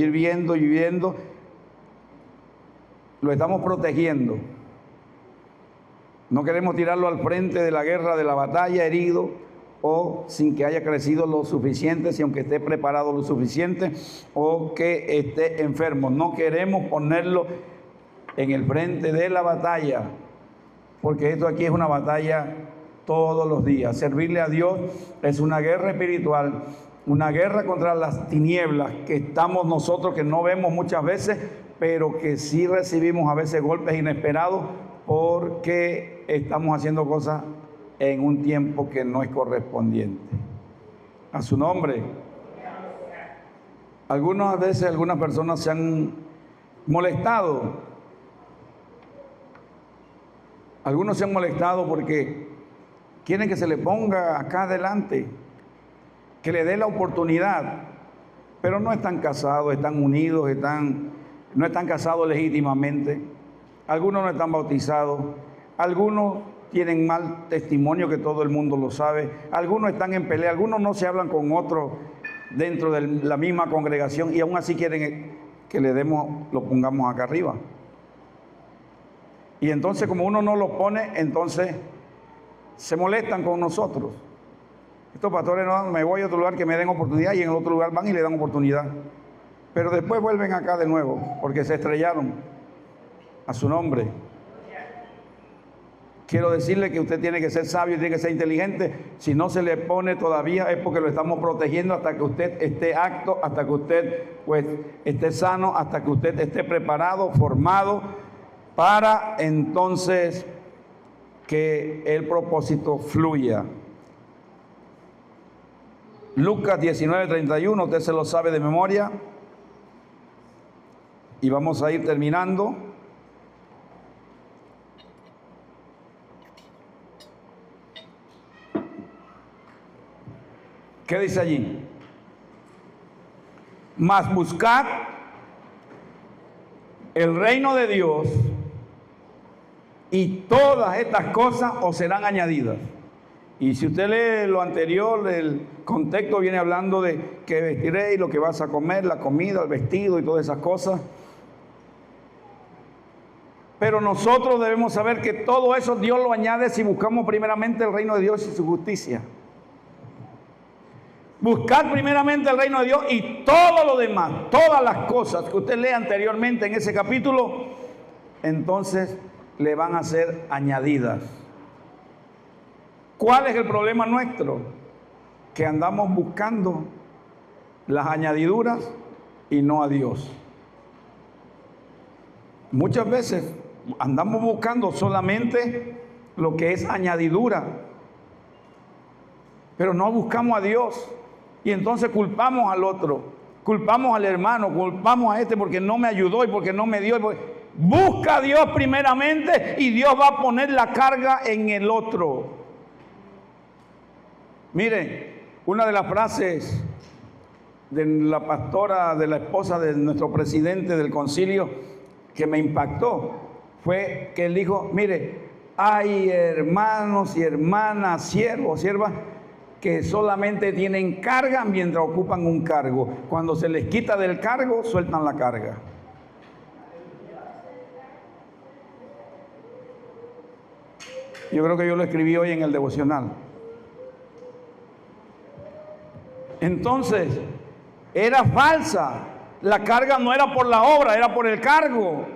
Lo estamos protegiendo. No queremos tirarlo al frente de la guerra, de la batalla, herido o sin que haya crecido lo suficiente, si aunque esté preparado lo suficiente, o que esté enfermo. No queremos ponerlo en el frente de la batalla, porque esto aquí es una batalla todos los días. Servirle a Dios es una guerra espiritual, una guerra contra las tinieblas que estamos nosotros, que no vemos muchas veces, pero que sí recibimos a veces golpes inesperados porque estamos haciendo cosas en un tiempo que no es correspondiente. A su nombre. Algunas veces algunas personas se han molestado. Algunos se han molestado porque quieren que se le ponga acá adelante, que le dé la oportunidad, pero no están casados, están unidos, no están casados legítimamente. Algunos no están bautizados, algunos tienen mal testimonio que todo el mundo lo sabe, algunos están en pelea, algunos no se hablan con otros dentro de la misma congregación, y aún así quieren que lo pongamos acá arriba. Y entonces, como uno no lo pone, entonces se molestan con nosotros. Estos pastores no, me voy a otro lugar que me den oportunidad, y en el otro lugar van y le dan oportunidad. Pero después vuelven acá de nuevo, porque se estrellaron. A su nombre. Quiero decirle que usted tiene que ser sabio, tiene que ser inteligente. Si no se le pone todavía es porque lo estamos protegiendo hasta que usted esté apto, hasta que usted pues esté sano, hasta que usted esté preparado, formado, para entonces que el propósito fluya. Lucas 19:31, usted se lo sabe de memoria. Y vamos a ir terminando. ¿Qué dice allí? Mas buscad el reino de Dios, y todas estas cosas os serán añadidas. Y si usted lee lo anterior, el contexto viene hablando de que vestiréis, lo que vas a comer, la comida, el vestido y todas esas cosas. Pero nosotros debemos saber que todo eso Dios lo añade si buscamos primeramente el reino de Dios y su justicia. Buscar primeramente el reino de Dios y todo lo demás, todas las cosas que usted lee anteriormente en ese capítulo, entonces le van a ser añadidas. ¿Cuál es el problema nuestro? Que andamos buscando las añadiduras y no a Dios. Muchas veces andamos buscando solamente lo que es añadidura, pero no buscamos a Dios. Y entonces culpamos al otro, culpamos al hermano, culpamos a este porque no me ayudó y porque no me dio. Busca a Dios primeramente y Dios va a poner la carga en el otro. Miren, una de las frases de la pastora, de la esposa de nuestro presidente del concilio, que me impactó, fue que él dijo: mire, hay hermanos y hermanas, siervos, siervas, que solamente tienen carga mientras ocupan un cargo. Cuando se les quita del cargo, sueltan la carga. Yo creo que yo lo escribí hoy en el devocional. Entonces, era falsa. La carga no era por la obra, era por el cargo.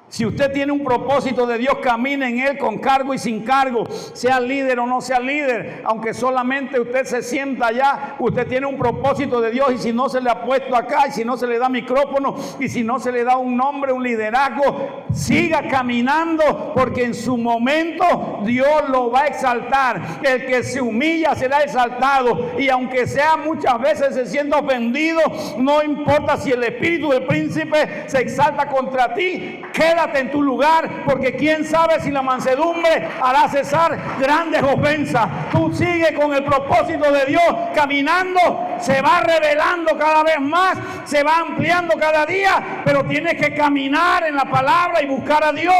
Si usted tiene un propósito de Dios, camine en él con cargo y sin cargo, sea líder o no sea líder, aunque solamente usted se sienta allá, usted tiene un propósito de Dios, y si no se le ha puesto acá, y si no se le da micrófono, y si no se le da un nombre, un liderazgo, siga caminando, porque en su momento Dios lo va a exaltar. El que se humilla será exaltado, y aunque sea muchas veces se sienta ofendido, no importa si el espíritu del príncipe se exalta contra ti, quédate en tu lugar, porque quién sabe si la mansedumbre hará cesar grandes ofensas. Tú sigue con el propósito de Dios caminando, se va revelando cada vez más, se va ampliando cada día, pero tienes que caminar en la palabra y buscar a Dios.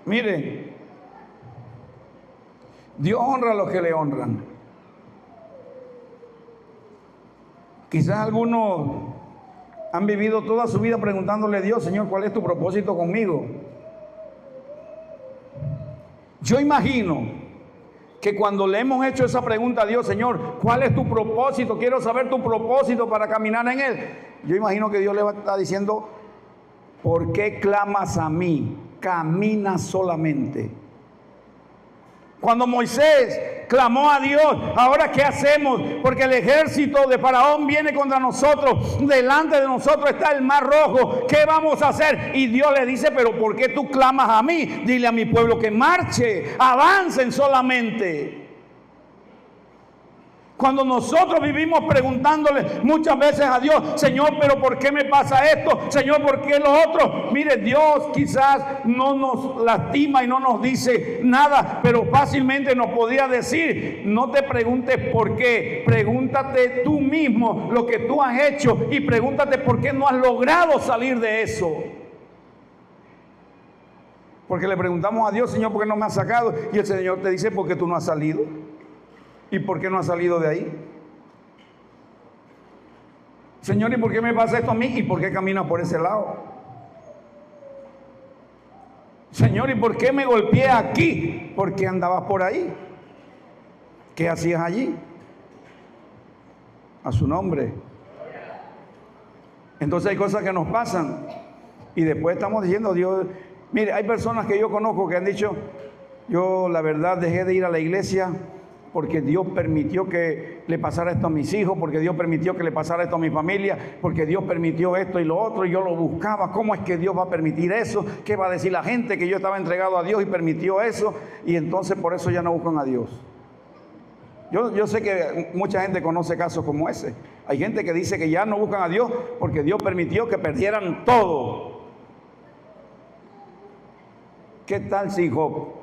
Mire, Dios honra a los que le honran. Quizás algunos han vivido toda su vida preguntándole a Dios: Señor, ¿cuál es tu propósito conmigo? Yo imagino que cuando le hemos hecho esa pregunta a Dios: Señor, ¿cuál es tu propósito? Quiero saber tu propósito para caminar en él. Yo imagino que Dios le va a estar diciendo: ¿por qué clamas a mí? Camina solamente. Cuando Moisés clamó a Dios: ¿ahora qué hacemos? Porque el ejército de Faraón viene contra nosotros. Delante de nosotros está el mar rojo. ¿Qué vamos a hacer? Y Dios le dice: ¿pero por qué tú clamas a mí? Dile a mi pueblo que marche, avancen solamente. Cuando nosotros vivimos preguntándole muchas veces a Dios: Señor, ¿pero por qué me pasa esto? Señor, ¿por qué lo otro? Mire, Dios quizás no nos lastima y no nos dice nada, pero fácilmente nos podría decir: no te preguntes por qué, pregúntate tú mismo lo que tú has hecho y pregúntate por qué no has logrado salir de eso. Porque le preguntamos a Dios: Señor, ¿por qué no me has sacado? Y el Señor te dice: ¿por qué tú no has salido? ¿Y por qué no has salido de ahí? Señor, ¿y por qué me pasa esto a mí? ¿Y por qué caminas por ese lado? Señor, ¿y por qué me golpeé aquí? ¿Por qué andabas por ahí? ¿Qué hacías allí? A su nombre. Entonces hay cosas que nos pasan y después estamos diciendo: Dios, mire, hay personas que yo conozco que han dicho: yo la verdad dejé de ir a la iglesia porque Dios permitió que le pasara esto a mis hijos, porque Dios permitió que le pasara esto a mi familia, porque Dios permitió esto y lo otro, y yo lo buscaba. ¿Cómo es que Dios va a permitir eso? ¿Qué va a decir la gente? Que yo estaba entregado a Dios y permitió eso, y entonces por eso ya no buscan a Dios. Yo sé que mucha gente conoce casos como ese. Hay gente que dice que ya no buscan a Dios porque Dios permitió que perdieran todo. ¿Qué tal si Job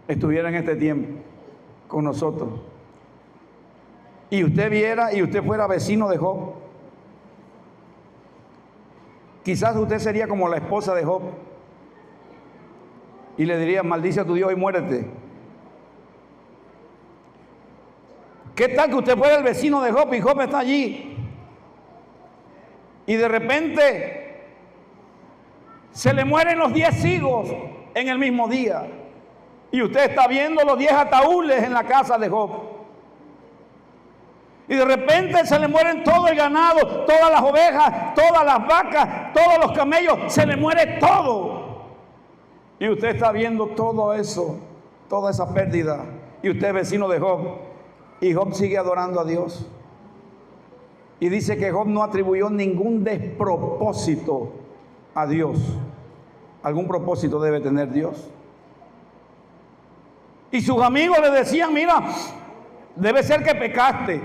estuviera en este tiempo con nosotros? y usted viera y usted fuera vecino de Job, quizás usted sería como la esposa de Job y le diría: maldice a tu Dios y muérete. ¿Qué tal que usted fuera el vecino de Job y Job está allí y de repente se le mueren los 10 hijos en el mismo día y usted está viendo los 10 ataúdes en la casa de Job? Y de repente se le mueren todo el ganado, todas las ovejas, todas las vacas, todos los camellos, se le muere todo. Y usted está viendo todo eso, toda esa pérdida, y usted es vecino de Job, y Job sigue adorando a Dios. Y dice que Job no atribuyó ningún despropósito a Dios. Algún propósito debe tener Dios. Y sus amigos le decían: mira, debe ser que pecaste.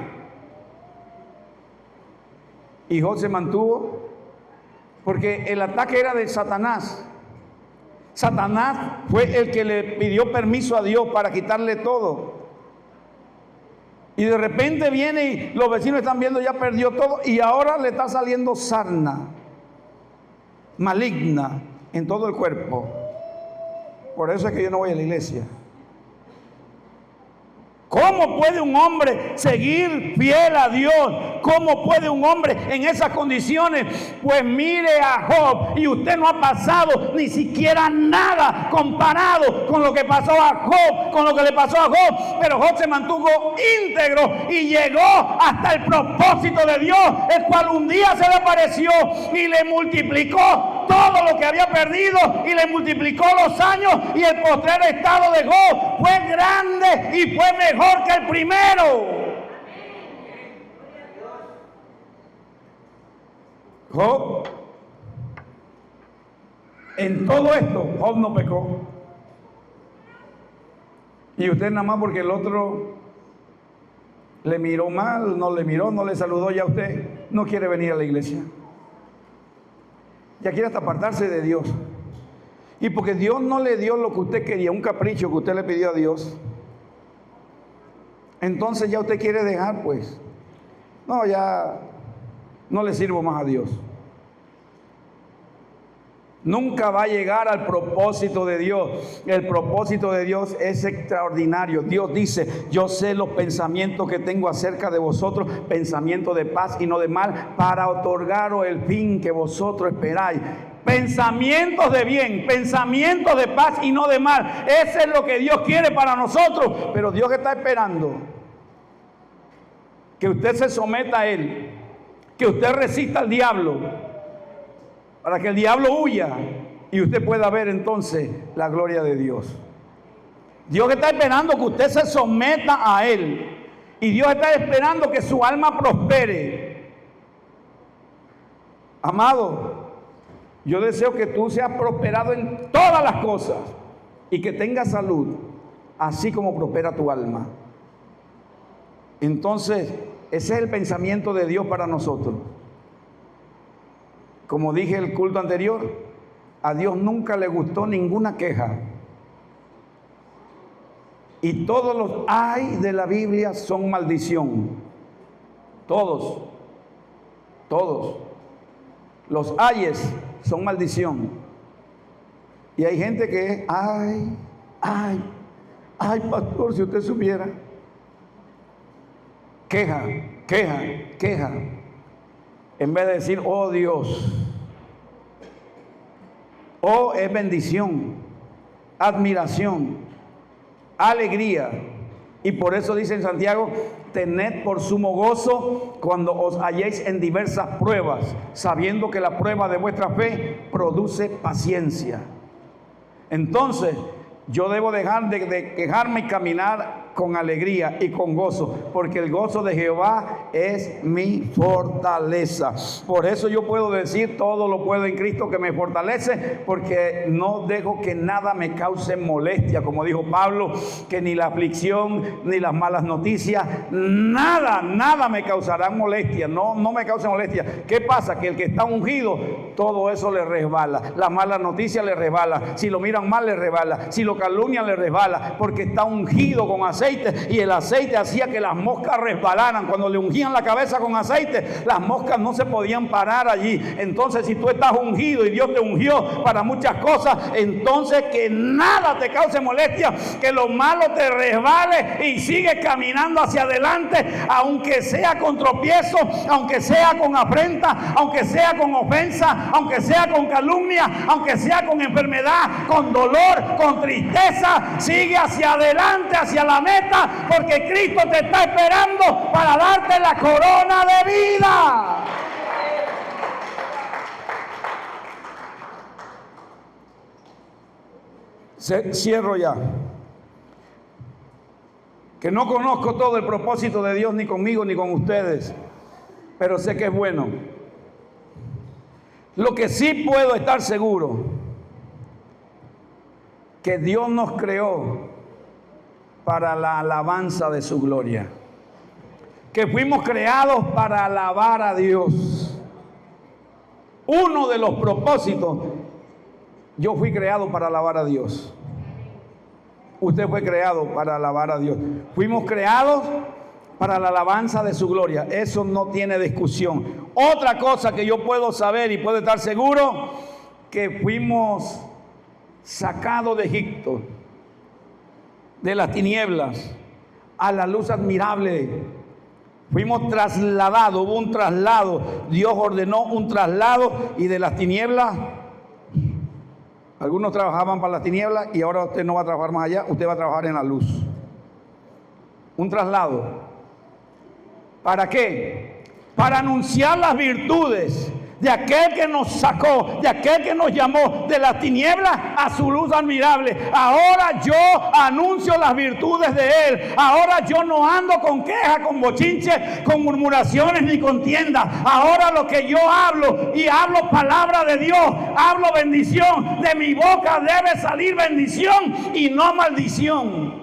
Y Job se mantuvo, porque el ataque era de Satanás. Satanás fue el que le pidió permiso a Dios para quitarle todo. Y de repente viene y los vecinos están viendo, ya perdió todo, y ahora le está saliendo sarna maligna en todo el cuerpo. Por eso es que yo no voy a la iglesia. ¿Cómo puede un hombre seguir fiel a Dios? ¿Cómo puede un hombre en esas condiciones? Pues mire a Job, y usted no ha pasado ni siquiera nada comparado con lo que pasó a Job, con lo que le pasó a Job. Pero Job se mantuvo íntegro y llegó hasta el propósito de Dios, el cual un día se le apareció y le multiplicó todo lo que había perdido y le multiplicó los años, y el postrer estado de Job fue grande y fue mejor que el primero. Job, en todo esto, Job no pecó. Y usted nada más porque el otro le miró mal, no le miró, no le saludó, ya usted no quiere venir a la iglesia. Ya quiere hasta apartarse de Dios. Y porque Dios no le dio lo que usted quería, un capricho que usted le pidió a Dios, entonces ya usted quiere dejar, pues. No, ya no le sirvo más a Dios. Nunca va a llegar al propósito de Dios. El propósito de Dios es extraordinario. Dios dice: yo sé los pensamientos que tengo acerca de vosotros, pensamientos de paz y no de mal, para otorgaros el fin que vosotros esperáis. Pensamientos de bien, pensamientos de paz y no de mal. Eso es lo que Dios quiere para nosotros. Pero Dios está esperando que usted se someta a Él, que usted resista al diablo, para que el diablo huya y usted pueda ver entonces la gloria de Dios. Dios está esperando que usted se someta a Él, y Dios está esperando que su alma prospere. Amado, yo deseo que tú seas prosperado en todas las cosas y que tengas salud, así como prospera tu alma. Entonces, ese es el pensamiento de Dios para nosotros. Como dije en el culto anterior, a Dios nunca le gustó ninguna queja. Y todos los ay de la Biblia son maldición. Todos. Los ayes son maldición. Y hay gente que es ay, pastor, si usted supiera. Queja. En vez de decir, oh Dios. Oh, es bendición, admiración, alegría. Y por eso dice en Santiago: tened por sumo gozo cuando os halléis en diversas pruebas, sabiendo que la prueba de vuestra fe produce paciencia. Entonces, yo debo dejar de quejarme y caminar con alegría y con gozo, porque el gozo de Jehová es mi fortaleza. Por eso yo puedo decir: todo lo puedo en Cristo que me fortalece, porque no dejo que nada me cause molestia, como dijo Pablo, que ni la aflicción ni las malas noticias, nada me causará molestia. No me causa molestia. ¿Qué pasa? Que el que está ungido, todo eso le resbala. Las malas noticias le resbala, si lo miran mal le resbala, si lo lo calumnia le resbala, porque está ungido con aceite, y el aceite hacía que las moscas resbalaran. Cuando le ungían la cabeza con aceite, las moscas no se podían parar allí. Entonces, si tú estás ungido y Dios te ungió para muchas cosas, entonces que nada te cause molestia, que lo malo te resbale y sigue caminando hacia adelante, aunque sea con tropiezo, aunque sea con afrenta, aunque sea con ofensa, aunque sea con calumnia, aunque sea con enfermedad, con dolor, con tristeza. Sigue hacia adelante, hacia la meta, porque Cristo te está esperando para darte la corona de vida. Cierro ya. Que no conozco todo el propósito de Dios, ni conmigo ni con ustedes, pero sé que es bueno. Lo que sí puedo estar seguro, que Dios nos creó para la alabanza de su gloria, que fuimos creados para alabar a Dios. Uno de los propósitos, yo fui creado para alabar a Dios. Usted fue creado para alabar a Dios. Fuimos creados para la alabanza de su gloria. Eso no tiene discusión. Otra cosa que yo puedo saber y puedo estar seguro, que fuimos sacados de Egipto, de las tinieblas, a la luz admirable. Fuimos trasladados, hubo un traslado. Dios ordenó un traslado, y de las tinieblas, algunos trabajaban para las tinieblas, y ahora usted no va a trabajar más allá, usted va a trabajar en la luz. Un traslado. ¿Para qué? Para anunciar las virtudes de aquel que nos sacó, de aquel que nos llamó de las tinieblas a su luz admirable. Ahora yo anuncio las virtudes de Él. Ahora yo no ando con quejas, con bochinches, con murmuraciones ni contiendas. Ahora lo que yo hablo, y hablo palabra de Dios, hablo bendición. De mi boca debe salir bendición y no maldición.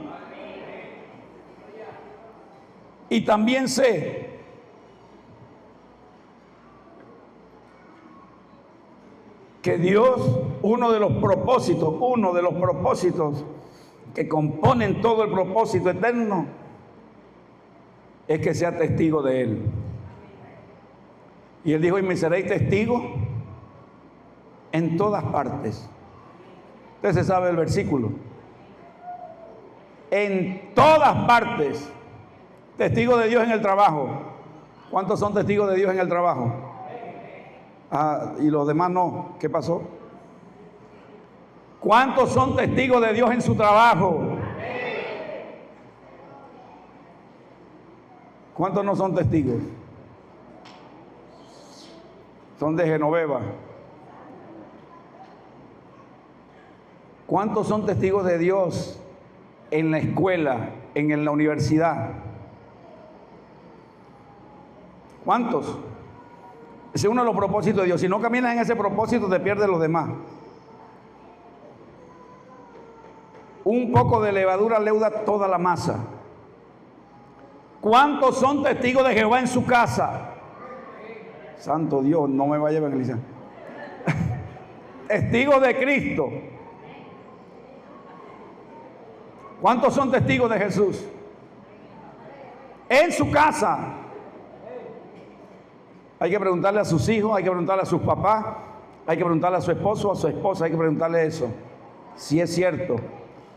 Y también sé que Dios, uno de los propósitos que componen todo el propósito eterno, es que sea testigo de Él. Y Él dijo: y me seréis testigo en todas partes. Usted se sabe el versículo. En todas partes. Testigo de Dios en el trabajo. ¿Cuántos son testigos de Dios en el trabajo? Y los demás no. ¿Qué pasó? ¿Cuántos son testigos de Dios en su trabajo? ¿Cuántos no son testigos? Son de Genoveva. ¿Cuántos son testigos de Dios en la escuela, en la universidad? ¿Cuántos? Ese es uno de los propósitos de Dios. Si no caminas en ese propósito, te pierdes los demás. Un poco de levadura leuda toda la masa. ¿Cuántos son testigos de Jehová en su casa? Santo Dios, no me vaya a evangelizar. Testigos de Cristo. ¿Cuántos son testigos de Jesús? En su casa. Hay que preguntarle a sus hijos, hay que preguntarle a sus papás, hay que preguntarle a su esposo o a su esposa, hay que preguntarle eso. Si es cierto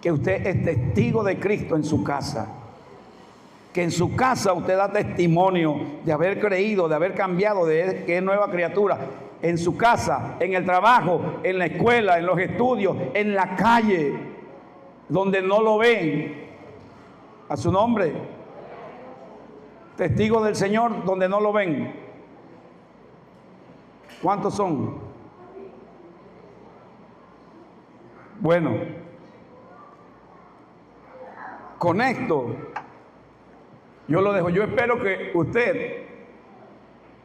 que usted es testigo de Cristo en su casa, que en su casa usted da testimonio de haber creído, de haber cambiado, de que es nueva criatura. En su casa, en el trabajo, en la escuela, en los estudios, en la calle, donde no lo ven. A su nombre. Testigo del Señor donde no lo ven. ¿Cuántos son? Bueno, con esto yo lo dejo. Yo espero que usted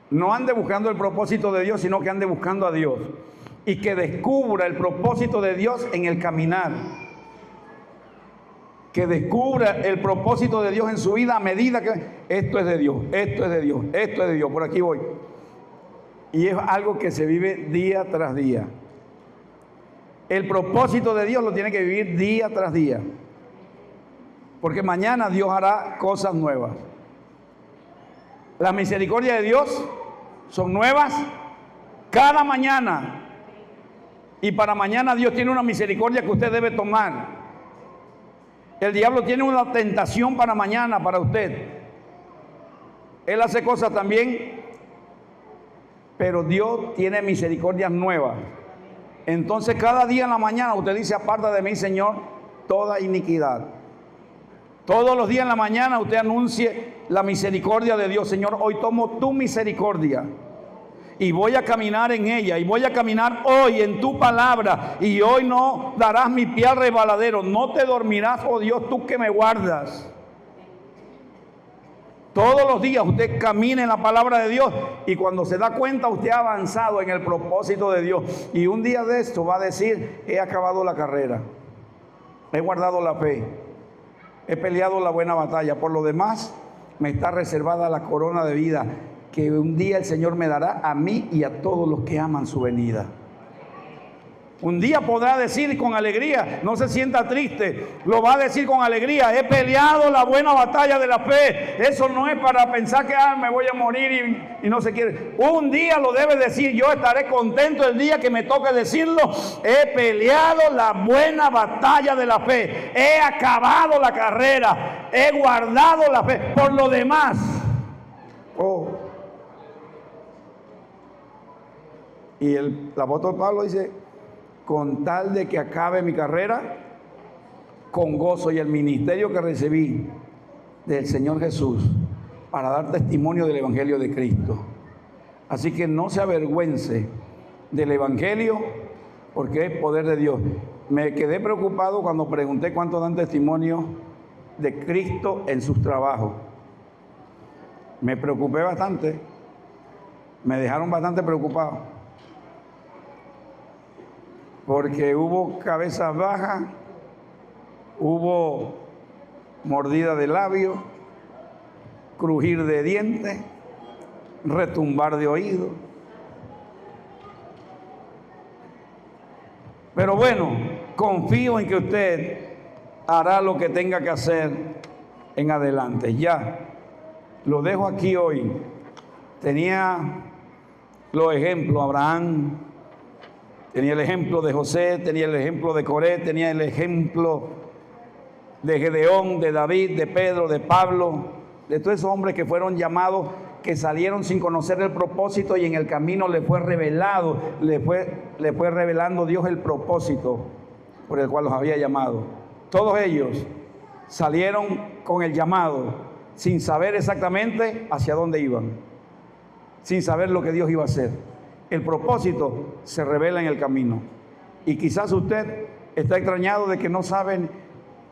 no ande buscando el propósito de Dios, sino que ande buscando a Dios, y que descubra el propósito de Dios en el caminar, que descubra el propósito de Dios en su vida a medida que esto es de Dios, esto es de Dios, esto es de Dios, por aquí voy. Y es algo que se vive día tras día. El propósito de Dios lo tiene que vivir día tras día. Porque mañana Dios hará cosas nuevas. Las misericordias de Dios son nuevas cada mañana. Y para mañana Dios tiene una misericordia que usted debe tomar. El diablo tiene una tentación para mañana, para usted. Él hace cosas también, pero Dios tiene misericordias nuevas. Entonces cada día en la mañana usted dice: aparta de mí, Señor, toda iniquidad. Todos los días en la mañana usted anuncie la misericordia de Dios. Señor, hoy tomo tu misericordia y voy a caminar en ella, y voy a caminar hoy en tu palabra, y hoy no darás mi pie al resbaladero. No te dormirás, oh Dios, tú que me guardas. Todos los días usted camina en la palabra de Dios, y cuando se da cuenta usted ha avanzado en el propósito de Dios. Y un día de esto va a decir: he acabado la carrera, he guardado la fe, he peleado la buena batalla. Por lo demás me está reservada la corona de vida, que un día el Señor me dará a mí y a todos los que aman su venida. Un día podrá decir con alegría, no se sienta triste, lo va a decir con alegría: he peleado la buena batalla de la fe. Eso no es para pensar que me voy a morir y no se quiere. Un día lo debe decir. Yo estaré contento el día que me toque decirlo: he peleado la buena batalla de la fe, he acabado la carrera, he guardado la fe. Por lo demás, y el apóstol Pablo dice: con tal de que acabe mi carrera con gozo y el ministerio que recibí del Señor Jesús para dar testimonio del Evangelio de Cristo. Así que no se avergüence del Evangelio, porque es poder de Dios. Me quedé preocupado cuando pregunté cuántos dan testimonio de Cristo en sus trabajos. Me preocupé bastante, me dejaron bastante preocupado. Porque hubo cabezas bajas, hubo mordida de labio, crujir de dientes, retumbar de oído. Pero bueno, confío en que usted hará lo que tenga que hacer en adelante. Ya, lo dejo aquí hoy. Tenía los ejemplos: Abraham, tenía el ejemplo de José, tenía el ejemplo de Coré, tenía el ejemplo de Gedeón, de David, de Pedro, de Pablo, de todos esos hombres que fueron llamados, que salieron sin conocer el propósito, y en el camino le fue revelado, le fue revelando Dios el propósito por el cual los había llamado. Todos ellos salieron con el llamado, sin saber exactamente hacia dónde iban, sin saber lo que Dios iba a hacer. El propósito se revela en el camino. Y quizás usted está extrañado de que no saben.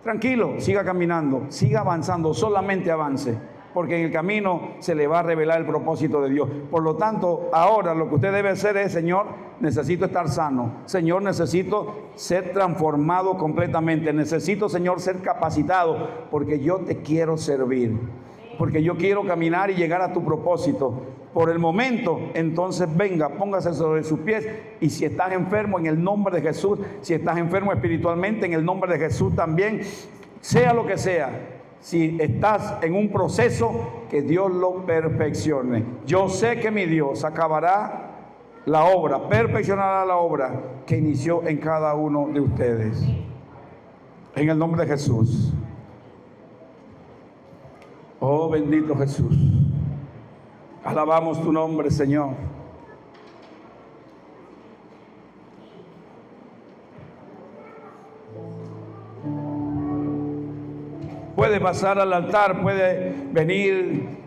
Tranquilo, siga caminando, siga avanzando, solamente avance, porque en el camino se le va a revelar el propósito de Dios. Por lo tanto, ahora lo que usted debe hacer es: Señor, necesito estar sano. Señor, necesito ser transformado completamente. Necesito, Señor, ser capacitado, porque yo te quiero servir, porque yo quiero caminar y llegar a tu propósito. Por el momento, entonces venga, póngase sobre sus pies, y si estás enfermo, en el nombre de Jesús, si estás enfermo espiritualmente, en el nombre de Jesús también, sea lo que sea, si estás en un proceso, que Dios lo perfeccione. Yo sé que mi Dios acabará la obra, perfeccionará la obra que inició en cada uno de ustedes. En el nombre de Jesús. Oh, bendito Jesús. Alabamos tu nombre, Señor. Puede pasar al altar, puede venir